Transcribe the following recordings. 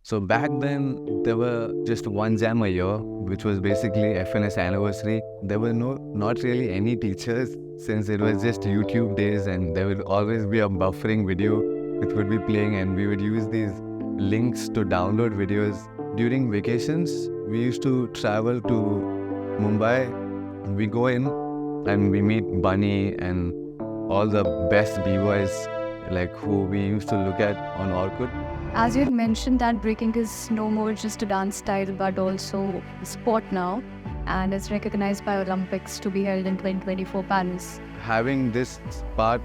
So back then, there were just one jam a year, which was basically FNS anniversary. There were not really any teachers since it was just YouTube days, and there would always be a buffering video which would be playing, and we would use these links to download videos. During vacations, we used to travel to Mumbai. We go in and we meet Bunny and all the best B-boys like who we used to look at on Orkut. As you had mentioned that breaking is no more just a dance style but also a sport now and is recognized by Olympics to be held in 2024 Paris. Having this part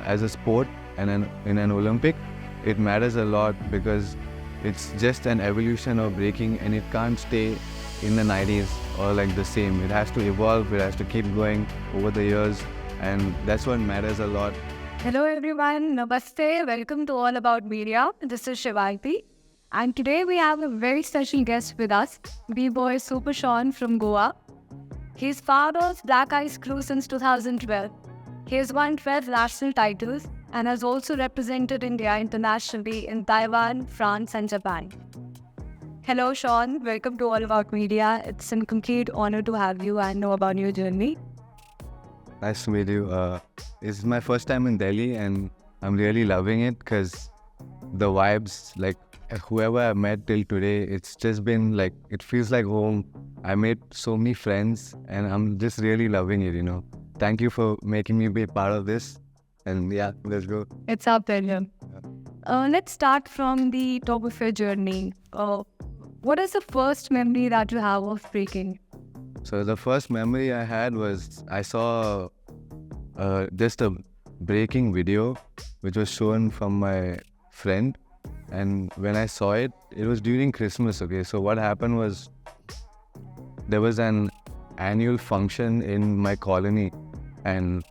as a sport and in an Olympic, it matters a lot because it's just an evolution of breaking and it can't stay in the 90s or like the same. It has to evolve, it has to keep going over the years, and that's what matters a lot. Hello everyone, Namaste, welcome to All About Media. This is Shivanti and today we have a very special guest with us, BBoy Super Shawn from Goa. He's part of Black Ice crew since 2012. He has won 12 national titles and has also represented India internationally in Taiwan, France and Japan. Hello Shawn, welcome to All About Media. It's a complete honor to have you and know about your journey. Nice to meet you. It's my first time in Delhi and I'm really loving it because the vibes, like whoever I met till today, it's just been like, it feels like home. I made so many friends and I'm just really loving it, you know. Thank you for making me be part of this. And yeah, let's go. It's our pleasure. Let's start from the top of your journey. What is the first memory that you have of breaking? So the first memory I had was I saw just a breaking video which was shown from my friend, and when I saw it, it was during Christmas. Okay, so what happened was there was an annual function in my colony and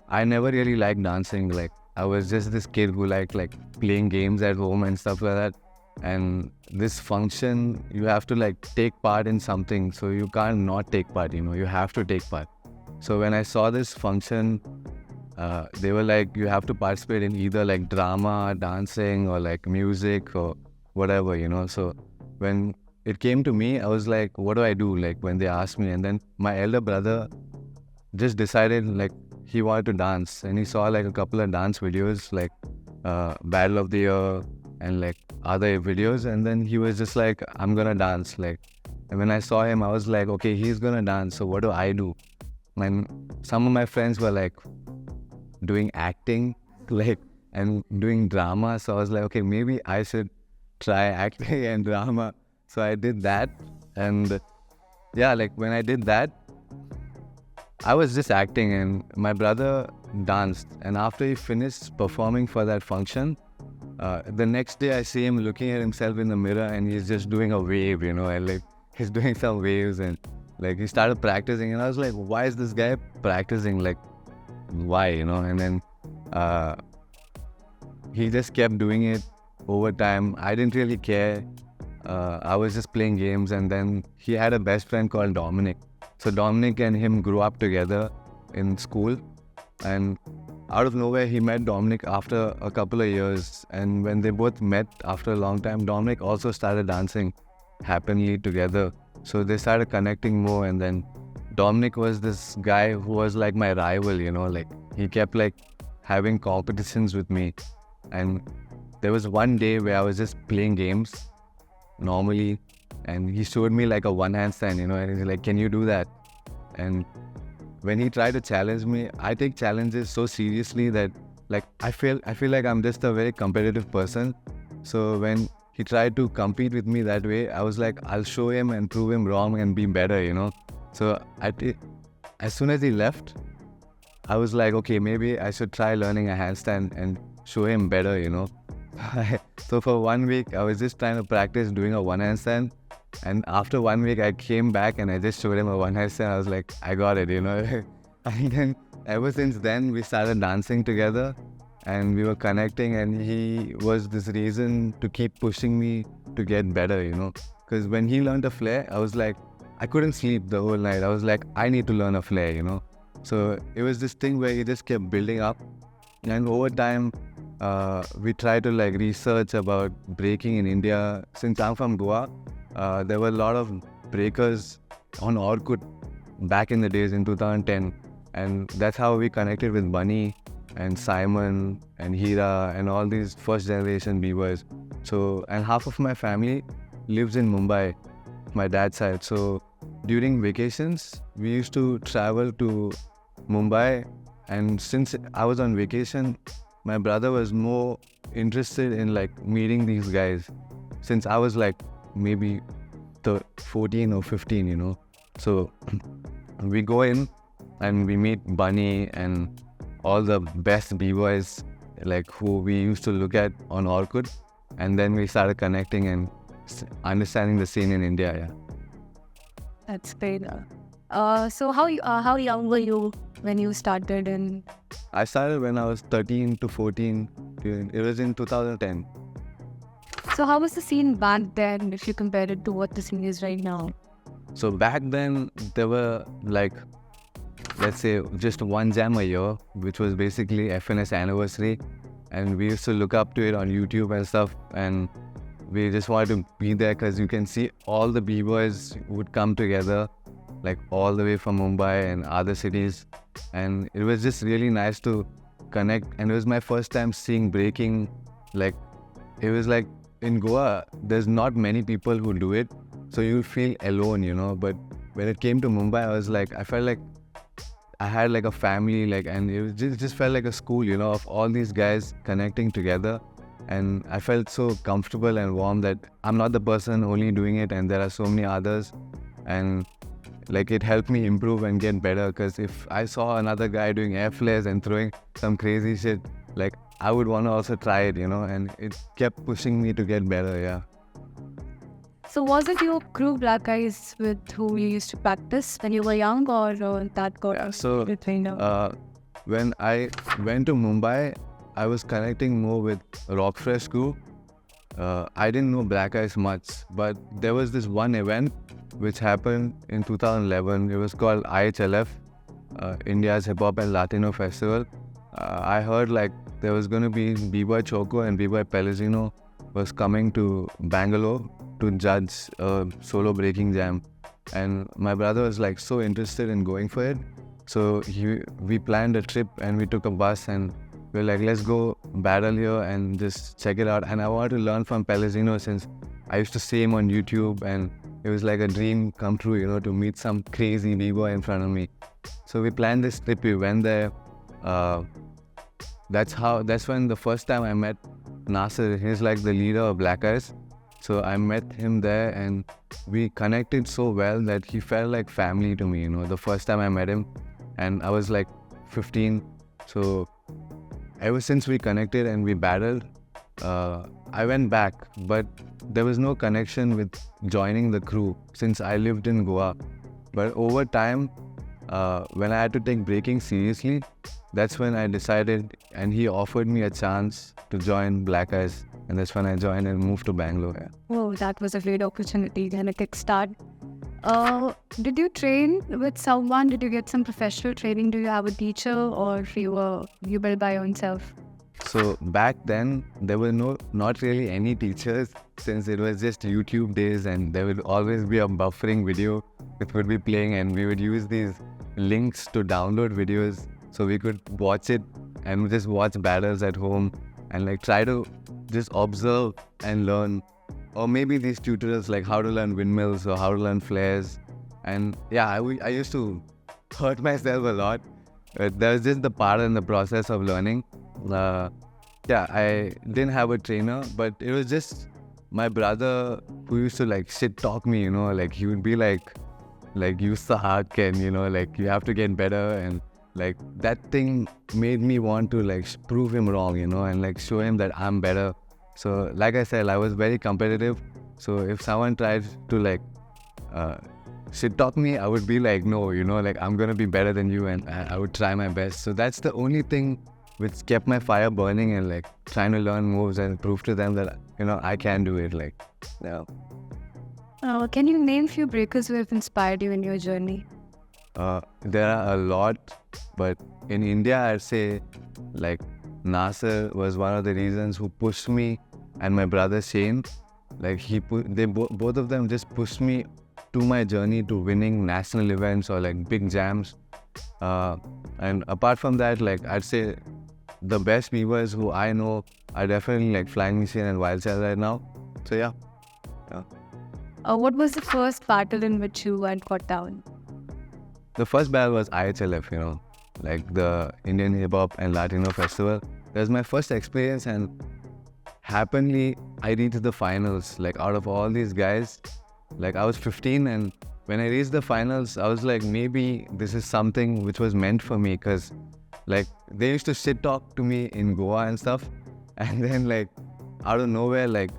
I never really liked dancing. Like I was just this kid who liked like playing games at home and stuff like that. And this function, you have to like take part in something, so you can't not take part, you know, you have to take part. So when I saw this function, they were like, you have to participate in either like drama, dancing or like music or whatever, you know. So when it came to me, I was like, what do I do? Like when they asked me, and then my elder brother just decided like he wanted to dance, and he saw like a couple of dance videos like Battle of the Year and like other videos, and then he was just like, I'm gonna dance. Like, and when I saw him, I was like, okay, he's gonna dance, so what do I do? And some of my friends were like doing acting, like, and doing drama, so I was like, okay, maybe I should try acting and drama. So I did that, and yeah, like when I did that, I was just acting and my brother danced, and after he finished performing for that function, the next day I see him looking at himself in the mirror and he's just doing a wave, you know, and like he's doing some waves and like he started practicing, and I was like, why is this guy practicing? Like, why, you know? And then he just kept doing it over time. I didn't really care. I was just playing games, and then he had a best friend called Dominic. So Dominic and him grew up together in school, and out of nowhere, he met Dominic after a couple of years. And when they both met after a long time, Dominic also started dancing happily together. So they started connecting more. And then Dominic was this guy who was like my rival, you know, like he kept like having competitions with me. And there was one day where I was just playing games normally, and he showed me like a one handstand, you know, and he's like, can you do that? And when he tried to challenge me, I take challenges so seriously that like I feel like I'm just a very competitive person. So when he tried to compete with me that way, I was like, I'll show him and prove him wrong and be better, you know. So as soon as he left, I was like, okay, maybe I should try learning a handstand and show him better, you know. So for 1 week, I was just trying to practice doing a one handstand. And after 1 week, I came back and I just showed him a one handstand. I was like, I got it, you know. And then ever since then, we started dancing together and we were connecting, and he was this reason to keep pushing me to get better, you know. Because when he learned a flare, I was like, I couldn't sleep the whole night. I was like, I need to learn a flare, you know. So it was this thing where he just kept building up. And over time, we try to like research about breaking in India. Since I'm from Goa, there were a lot of breakers on Orkut back in the days in 2010, and that's how we connected with Bunny and Simon and Hira and all these first generation B-boys. So, and half of my family lives in Mumbai, my dad's side. So during vacations, we used to travel to Mumbai, and since I was on vacation, my brother was more interested in like meeting these guys since I was like maybe 14 or 15, you know. So we go in and we meet Bunny and all the best B-boys like who we used to look at on Orkut, and then we started connecting and understanding the scene in India. Yeah. That's great. So how young were you when you started? And I started when I was 13 to 14. It was in 2010. so how was the scene back then if you compare it to what the scene is right now? So back then there were like, let's say just one jam a year, which was basically FNS anniversary, and we used to look up to it on YouTube and stuff, and we just wanted to be there because you can see all the B-boys would come together like all the way from Mumbai and other cities, and it was just really nice to connect. And it was my first time seeing breaking. Like it was like in Goa there's not many people who do it, so you feel alone, you know. But when it came to Mumbai, I felt like I had like a family, like, and it was just felt like a school, you know, of all these guys connecting together. And I felt so comfortable and warm that I'm not the person only doing it, and there are so many others. And like it helped me improve and get better, because if I saw another guy doing air flares and throwing some crazy shit, like I would want to also try it, you know, and it kept pushing me to get better. Yeah. So was it your crew Black Eyes with who you used to practice when you were young, or that got So trained out? when I went to Mumbai, I was connecting more with Rockfresh crew. I didn't know Black Eyes much, but there was this one event which happened in 2011. It was called IHLF, India's Hip Hop and Latino Festival. I heard like there was going to be B-Boy Choco and B-Boy Pellegrino was coming to Bangalore to judge a solo breaking jam. And my brother was like so interested in going for it. So we planned a trip and we took a bus and we were like, let's go battle here and just check it out. And I wanted to learn from Pellegrino since I used to see him on YouTube, and it was like a dream come true, you know, to meet some crazy B-boy in front of me. So we planned this trip, we went there. That's when the first time I met Nasir. He's like the leader of Black Eyes. So I met him there and we connected so well that he felt like family to me, you know, the first time I met him. And I was like 15. So ever since we connected and we battled, I went back, but there was no connection with joining the crew since I lived in Goa. But over time, when I had to take breaking seriously, that's when I decided, and he offered me a chance to join Black Eyes, and that's when I joined and moved to Bangalore. Yeah. Oh, that was a great opportunity and a kickstart. Did you train with someone? Did you get some professional training? Do you have a teacher, or you built by yourself? So back then, there were not really any teachers, since it was just YouTube days, and there would always be a buffering video that would be playing, and we would use these links to download videos so we could watch it and just watch battles at home and like try to just observe and learn. Or maybe these tutorials like how to learn windmills or how to learn flares. And yeah, I used to hurt myself a lot. That was just the part in the process of learning. Yeah, I didn't have a trainer, but it was just my brother who used to like shit talk me, you know, like he would be like you suck, and you know, like you have to get better, and like that thing made me want to like prove him wrong, you know, and like show him that I'm better. So like I said, I was very competitive. So if someone tried to like shit talk me, I would be like, no, you know, like I'm gonna be better than you, and I would try my best. So that's the only thing which kept my fire burning, and like trying to learn moves and prove to them that, you know, I can do it. Like, yeah. Can you name few breakers who have inspired you in your journey? There are a lot, but in India, I'd say like Nasser was one of the reasons who pushed me, and my brother Shane. Like both of them just pushed me to my journey to winning national events or like big jams. And apart from that, like I'd say the best b-boys who I know are definitely like Flying Machine and Wild Child right now. So yeah. What was the first battle in which you went got down? The first battle was IHLF, like the Indian Hip Hop and Latino Festival. That was my first experience, and happily I reached the finals. Like out of all these guys, like I was 15, and when I reached the finals, I was like, maybe this is something which was meant for me, because like they used to shit talk to me in Goa and stuff, and then like out of nowhere, like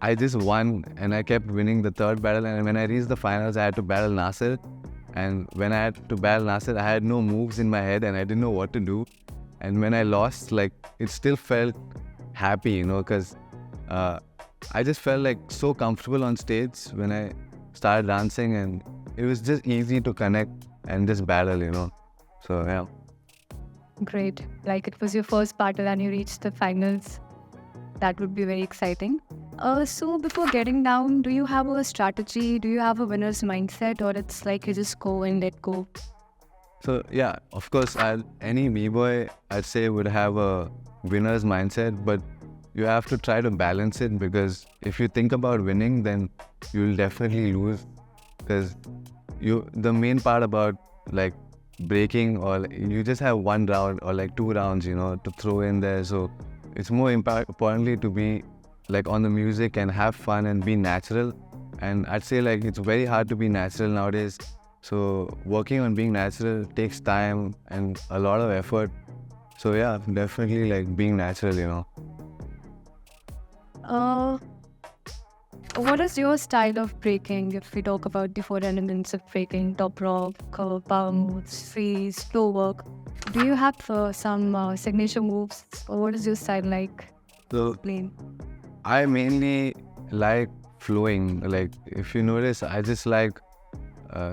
I just won, and I kept winning the third battle. And when I reached the finals, I had to battle Nasser. And when I had to battle Nasser, I had no moves in my head and I didn't know what to do. And when I lost, like it still felt happy, because I just felt like so comfortable on stage when I started dancing, and it was just easy to connect and just battle. So yeah. Great. Like it was your first battle and you reached the finals. That would be very exciting. So before getting down, do you have a strategy? Do you have a winner's mindset, or it's like you just go and let go? So yeah, of course, any b-boy I'd say would have a winner's mindset, but you have to try to balance it, because if you think about winning, then you'll definitely lose, because the main part about like breaking, or you just have one round or like 2 rounds, to throw in there. So it's more importantly to be like on the music and have fun and be natural. And I'd say like it's very hard to be natural nowadays. So working on being natural takes time and a lot of effort. So yeah, definitely like being natural. What is your style of breaking? If we talk about the four elements of breaking, top rock, power moves, freeze, slow work, do you have some signature moves, or what is your style like? So Explain. I mainly like flowing. Like if you notice, I just like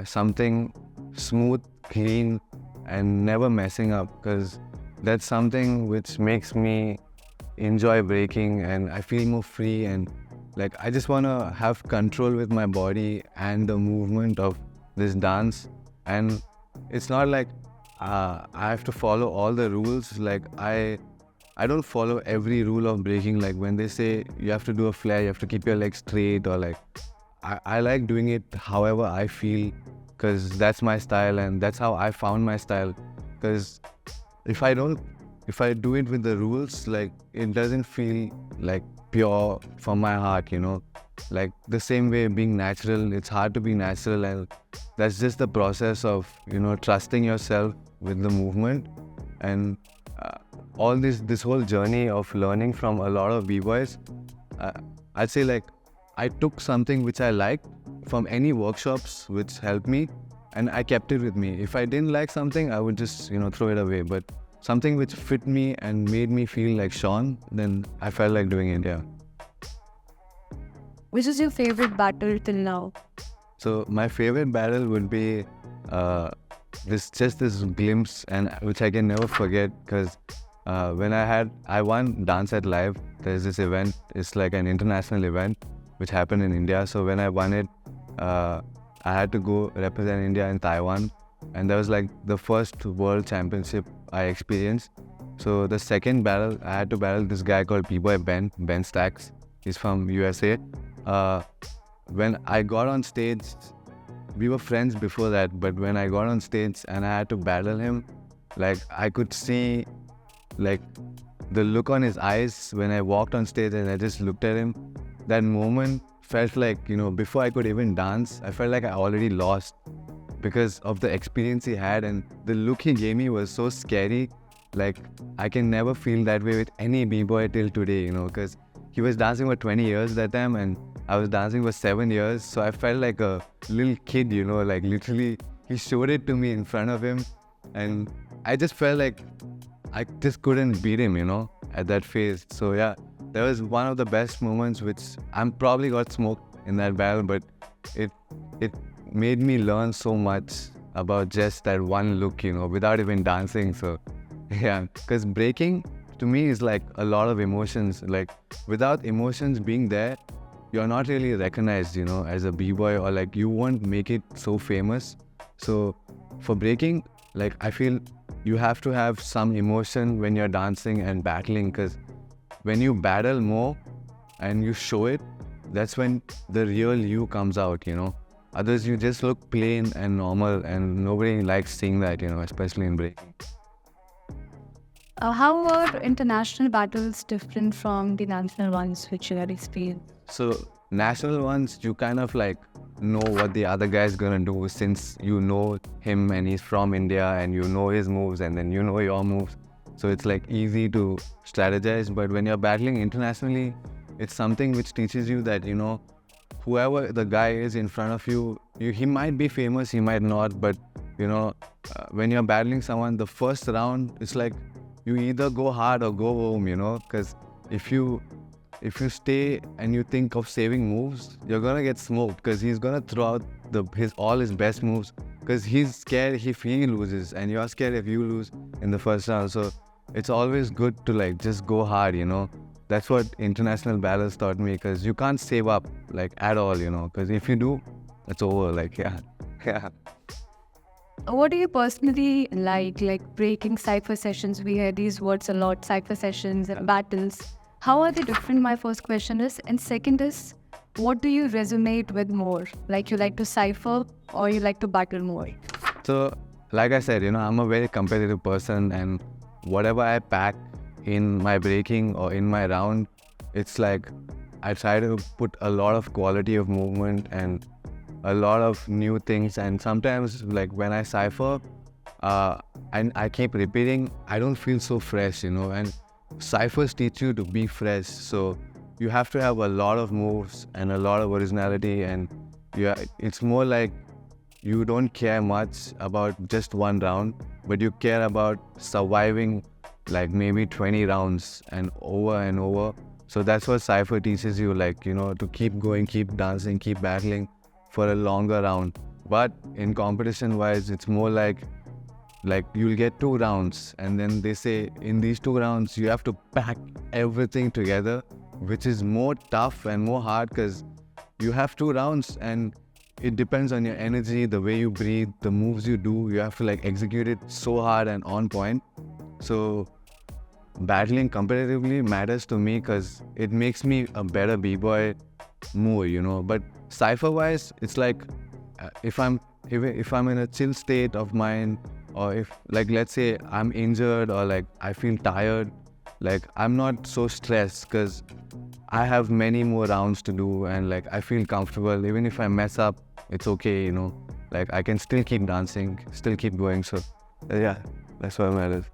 something smooth, clean, and never messing up, because that's something which makes me enjoy breaking, and I feel more free, and like I just want to have control with my body and the movement of this dance. And it's not like I have to follow all the rules. Like I don't follow every rule of breaking. Like when they say you have to do a flare, you have to keep your legs straight, or like I like doing it however I feel, because that's my style and that's how I found my style. Because if I do it with the rules, like it doesn't feel like pure from my heart, like the same way being natural, it's hard to be natural, and that's just the process of trusting yourself with the movement. And all this whole journey of learning from a lot of b-boys, I'd say like I took something which I liked from any workshops which helped me, and I kept it with me. If I didn't like something, I would just throw it away. But something which fit me and made me feel like Shawn, then I felt like doing it. Yeah. Which is your favorite battle till now? So my favorite battle would be this glimpse, and which I can never forget, because when I won Dance at Live. There's this event. It's like an international event which happened in India. So when I won it, I had to go represent India in Taiwan, and that was like the first world championship I experienced. So the second battle, I had to battle this guy called BBoy Ben Stacks. He's from USA. When I got on stage, we were friends before that, but when I got on stage and I had to battle him, like I could see like the look on his eyes when I walked on stage and I just looked at him. That moment felt like, before I could even dance, I felt like I already lost, because of the experience he had, and the look he gave me was so scary. Like I can never feel that way with any b-boy till today, because he was dancing for 20 years that time and I was dancing for 7 years. So I felt like a little kid, like literally he showed it to me in front of him, and I just felt like I just couldn't beat him, at that phase. So yeah, that was one of the best moments, which I'm probably got smoked in that battle, but it made me learn so much about just that one look, without even dancing. So Yeah, because breaking to me is like a lot of emotions. Like without emotions being there, you're not really recognized, as a b-boy, or like you won't make it so famous. So for breaking, like I feel you have to have some emotion when you're dancing and battling, because when you battle more and you show it, that's when the real you comes out. Others, you just look plain and normal, and nobody likes seeing that, especially in breaking. How are international battles different from the national ones which you had experienced? So national ones, you kind of like know what the other guy's gonna do, since you know him and he's from India and you know his moves and then you know your moves. So it's like easy to strategize. But when you're battling internationally, it's something which teaches you that, whoever the guy is in front of you, he might be famous, he might not, but when you're battling someone, the first round, it's like you either go hard or go home, because if you stay and you think of saving moves, you're gonna get smoked, because he's gonna throw out all his best moves, because he's scared if he loses and you're scared if you lose in the first round. So it's always good to like just go hard. That's what international battles taught me, because you can't save up like at all, because if you do, it's over. Like yeah. Yeah. What do you personally like breaking cypher sessions? We hear these words a lot, cypher sessions and battles. How are they different? My first question is. And second is, what do you resonate with more? Like you like to cypher or you like to battle more? So, like I said, I'm a very competitive person, and whatever I pack in my breaking or in my round, it's like I try to put a lot of quality of movement and a lot of new things. And sometimes, like when I cypher, and I keep repeating, I don't feel so fresh, and ciphers teach you to be fresh. So you have to have a lot of moves and a lot of originality, and it's more like you don't care much about just one round, but you care about surviving like maybe 20 rounds and over. So that's what cypher teaches you, like, to keep going, keep dancing, keep battling for a longer round. But in competition wise, it's more like you'll get 2 rounds, and then they say in these 2 rounds you have to pack everything together, which is more tough and more hard, because you have 2 rounds and it depends on your energy, the way you breathe, the moves you do. You have to like execute it so hard and on point. So battling competitively matters to me, because it makes me a better b-boy more. But cypher wise, it's like if I'm in a chill state of mind, or if like let's say I'm injured or like I feel tired, like I'm not so stressed, because I have many more rounds to do, and like I feel comfortable. Even if I mess up, it's okay, like I can still keep dancing, still keep going. So yeah, that's what matters.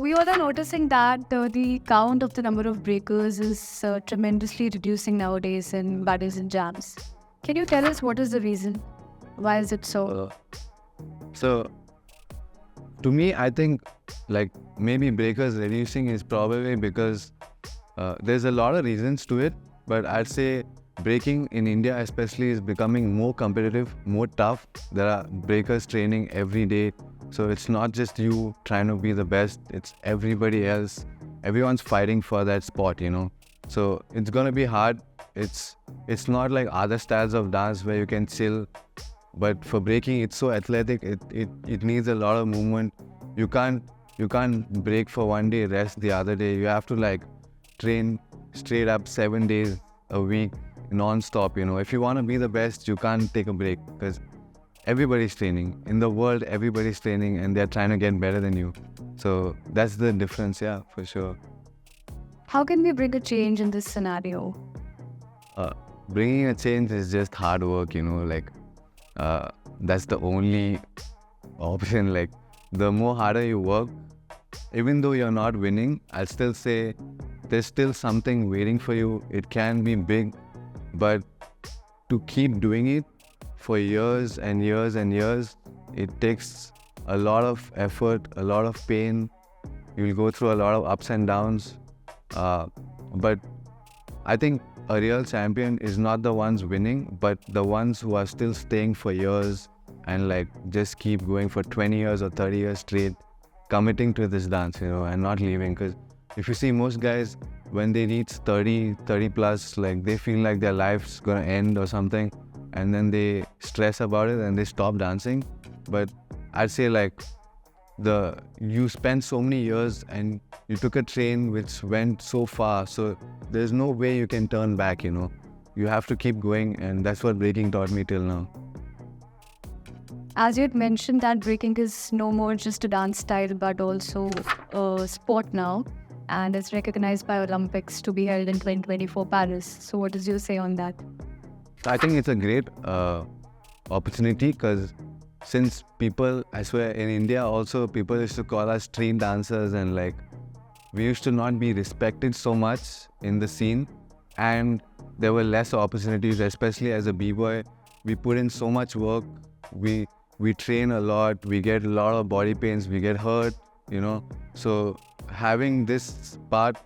We all are noticing that the count of the number of breakers is tremendously reducing nowadays in battles and jams. Can you tell us what is the reason? Why is it so? So to me, I think like maybe breakers reducing is probably because there's a lot of reasons to it, but I'd say breaking in India especially is becoming more competitive, more tough. There are breakers training every day. So it's not just you trying to be the best, it's everybody else. Everyone's fighting for that spot, So it's gonna be hard. It's not like other styles of dance where you can chill. But for breaking, it's so athletic. It needs a lot of movement. You can't break for one day, rest the other day. You have to like train straight up 7 days a week, non-stop. If you want to be the best, you can't take a break, because everybody's training. In the world, everybody's training and they're trying to get better than you. So that's the difference, yeah, for sure. How can we bring a change in this scenario? Bringing a change is just hard work, like that's the only option. Like the more harder you work, even though you're not winning, I'll still say there's still something waiting for you. It can be big, but to keep doing it for years and years and years, it takes a lot of effort, a lot of pain. You'll go through a lot of ups and downs. But I think a real champion is not the ones winning, but the ones who are still staying for years and like just keep going for 20 years or 30 years straight. committing to this dance, and not leaving. Because if you see most guys, when they reach 30 plus, like they feel like their life's gonna end or something, and then they stress about it and they stop dancing. But I'd say like you spent so many years and you took a train which went so far, so there's no way you can turn back. You have to keep going, and that's what breaking taught me till now. As you had mentioned that breaking is no more just a dance style but also a sport now, and is recognized by Olympics to be held in 2024 Paris. So what does you say on that? I think it's a great opportunity, because since people, I swear, in India also, people used to call us street dancers, and like we used to not be respected so much in the scene, and there were less opportunities, especially as a b-boy. We put in so much work, we train a lot, we get a lot of body pains, we get hurt, so having this part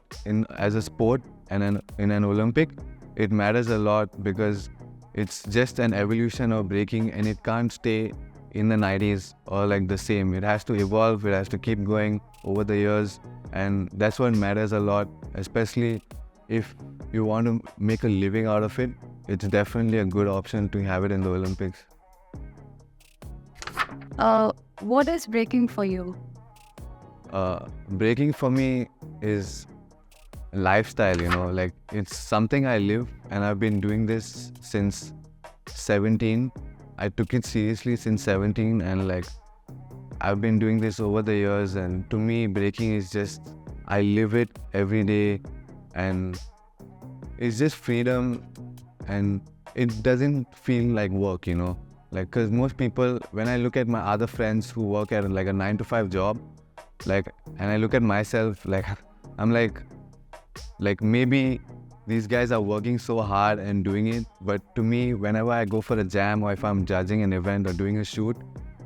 as a sport and in an Olympic, it matters a lot, because it's just an evolution of breaking, and it can't stay in the 90s or like the same. It has to evolve, it has to keep going over the years, and that's what matters a lot, especially if you want to make a living out of it. It's definitely a good option to have it in the Olympics. What is breaking for you? Breaking for me is lifestyle, like it's something I live, and I've been doing this since 17. I took it seriously since 17, and like I've been doing this over the years, and to me breaking is just, I live it every day, and it's just freedom, and it doesn't feel like work, like, because most people, when I look at my other friends who work at like a 9-to-5 job, like, and I look at myself, like I'm like maybe these guys are working so hard and doing it, but to me, whenever I go for a jam, or if I'm judging an event or doing a shoot,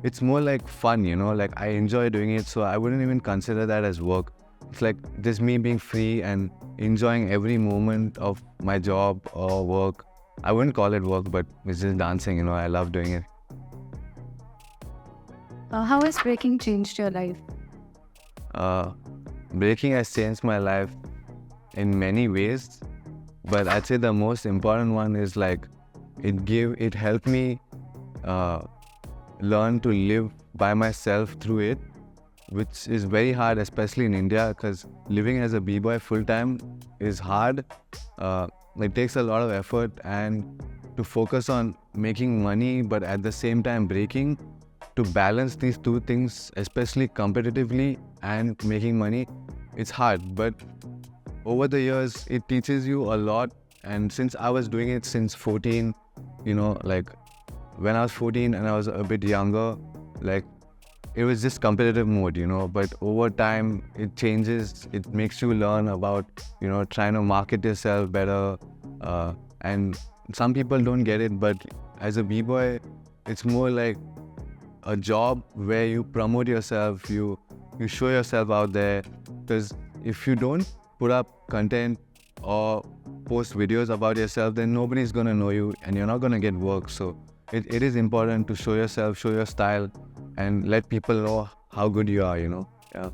it's more like fun, like I enjoy doing it, so I wouldn't even consider that as work. It's like just me being free and enjoying every moment of my job or work. I wouldn't call it work, but it's just dancing, I love doing it. How has breaking changed your life? Breaking has changed my life in many ways, but I'd say the most important one is like it helped me learn to live by myself through it, which is very hard, especially in India, because living as a b-boy full-time is hard. It takes a lot of effort, and to focus on making money but at the same time breaking, to balance these two things, especially competitively and making money, it's hard. But over the years, it teaches you a lot. And since I was doing it since 14, like when I was 14 and I was a bit younger, like it was just competitive mode, but over time it changes. It makes you learn about, trying to market yourself better. And some people don't get it, but as a b-boy, it's more like a job where you promote yourself, you show yourself out there. Because if you don't put up content or post videos about yourself, then nobody's gonna know you and you're not gonna get work. So it is important to show yourself, show your style, and let people know how good you are, Yeah.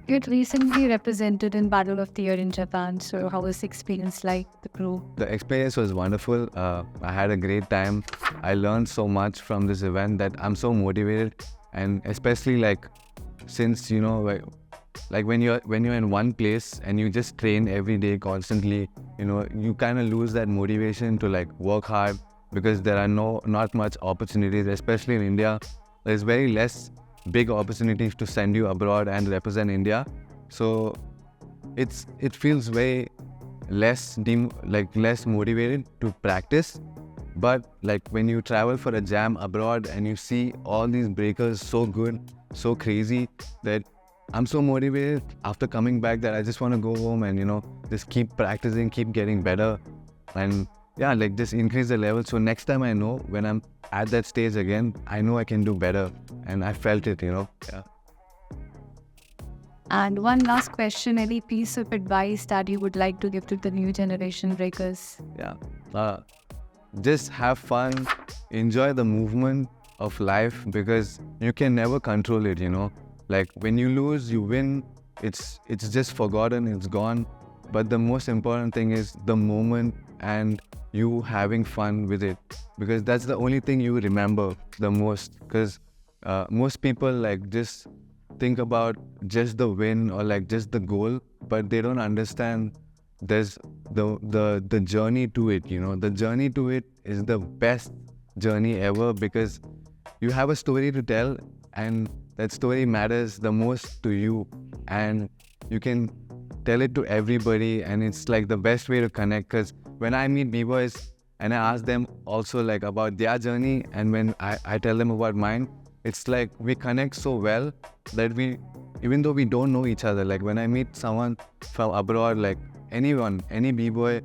You had recently represented in Battle of the Year in Japan, so how was the experience like, the crew? The experience was wonderful. I had a great time. I learned so much from this event that I'm so motivated, and especially like since like when you're in one place and you just train every day constantly, you kind of lose that motivation to like work hard, because there are not much opportunities, especially in India. There's very less big opportunities to send you abroad and represent India. So it feels very less motivated to practice. But like when you travel for a jam abroad and you see all these breakers so good, so crazy, that I'm so motivated after coming back that I just want to go home and just keep practicing, keep getting better, and yeah, like just increase the level. So next time I know when I'm at that stage again, I know I can do better, and I felt it, Yeah. And one last question, any piece of advice that you would like to give to the new generation breakers? Yeah. Just have fun, enjoy the movement of life, because you can never control it, Like when you lose, you win. It's just forgotten. It's gone. But the most important thing is the moment and you having fun with it, because that's the only thing you remember the most. Because most people like just think about just the win or like just the goal, but they don't understand there's the journey to it. The journey to it is the best journey ever, because you have a story to tell, and that story matters the most to you, and you can tell it to everybody, and it's like the best way to connect. Because when I meet b-boys and I ask them also like about their journey, and when I tell them about mine, it's like we connect so well that we, even though we don't know each other, like when I meet someone from abroad, like anyone, any b-boy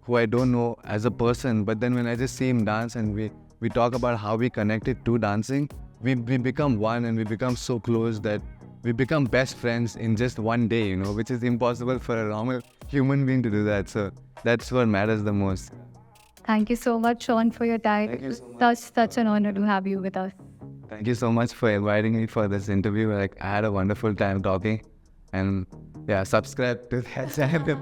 who I don't know as a person, but then when I just see him dance and we talk about how we connected to dancing, we become one, and we become so close that we become best friends in just one day, which is impossible for a normal human being to do that. So that's what matters the most. Thank you so much, Shawn, for your time. Thank you so much. Such an honor to have you with us. Thank you so much for inviting me for this interview. Like, I had a wonderful time talking, and yeah, subscribe to that channel.